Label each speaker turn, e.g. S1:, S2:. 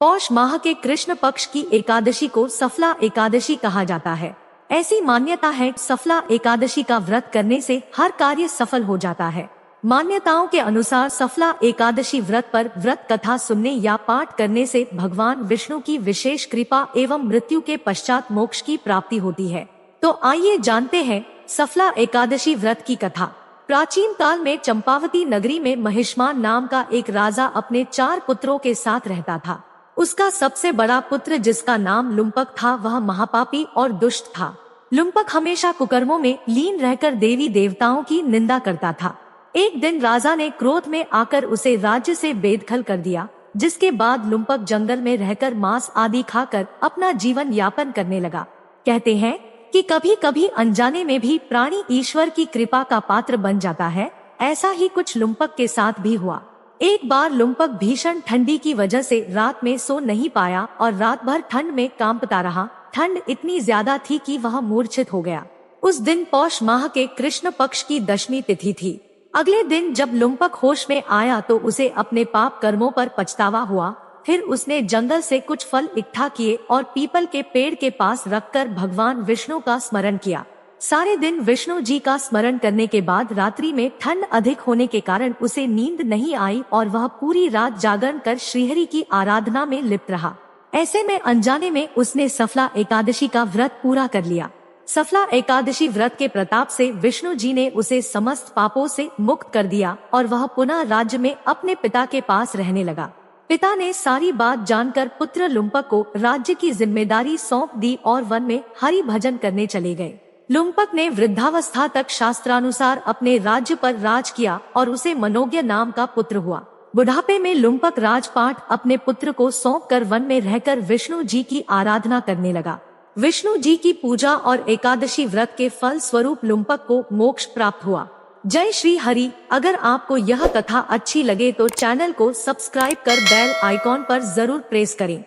S1: पौष माह के कृष्ण पक्ष की एकादशी को सफला एकादशी कहा जाता है। ऐसी मान्यता है सफला एकादशी का व्रत करने से हर कार्य सफल हो जाता है। मान्यताओं के अनुसार सफला एकादशी व्रत पर व्रत कथा सुनने या पाठ करने से भगवान विष्णु की विशेष कृपा एवं मृत्यु के पश्चात मोक्ष की प्राप्ति होती है। तो आइए जानते हैं सफला एकादशी व्रत की कथा। प्राचीन काल में चंपावती नगरी में महिष्मान नाम का एक राजा अपने 4 पुत्रों के साथ रहता था। उसका सबसे बड़ा पुत्र, जिसका नाम लुम्पक था, वह महापापी और दुष्ट था। लुम्पक हमेशा कुकर्मों में लीन रहकर देवी देवताओं की निंदा करता था। एक दिन राजा ने क्रोध में आकर उसे राज्य से बेदखल कर दिया, जिसके बाद लुम्पक जंगल में रहकर मांस आदि खाकर अपना जीवन यापन करने लगा। कहते हैं कि कभी कभी अनजाने में भी प्राणी ईश्वर की कृपा का पात्र बन जाता है। ऐसा ही कुछ लुम्पक के साथ भी हुआ। एक बार लुम्पक भीषण ठंडी की वजह से रात में सो नहीं पाया और रात भर ठंड में कांपता रहा। ठंड इतनी ज्यादा थी कि वह मूर्छित हो गया। उस दिन पौष माह के कृष्ण पक्ष की दशमी तिथि थी। अगले दिन जब लुम्पक होश में आया तो उसे अपने पाप कर्मों पर पछतावा हुआ। फिर उसने जंगल से कुछ फल इकट्ठा किए और पीपल के पेड़ के पास रखकर भगवान विष्णु का स्मरण किया। सारे दिन विष्णु जी का स्मरण करने के बाद रात्रि में ठंड अधिक होने के कारण उसे नींद नहीं आई और वह पूरी रात जागरण कर श्रीहरि की आराधना में लिप्त रहा। ऐसे में अनजाने में उसने सफला एकादशी का व्रत पूरा कर लिया। सफला एकादशी व्रत के प्रताप से विष्णु जी ने उसे समस्त पापों से मुक्त कर दिया और वह पुनः राज्य में अपने पिता के पास रहने लगा। पिता ने सारी बात जानकर पुत्र लुम्पक को राज्य की जिम्मेदारी सौंप दी और वन में हरि भजन करने चले गए। लुम्पक ने वृद्धावस्था तक शास्त्रानुसार अपने राज्य पर राज किया और उसे मनोज्ञ नाम का पुत्र हुआ। बुढ़ापे में लुम्पक राजपाट अपने पुत्र को सौंपकर वन में रहकर विष्णु जी की आराधना करने लगा। विष्णु जी की पूजा और एकादशी व्रत के फल स्वरूप लुम्पक को मोक्ष प्राप्त हुआ। जय श्री हरि। अगर आपको यह कथा अच्छी लगे तो चैनल को सब्सक्राइब कर बेल आइकॉन पर जरूर प्रेस करें।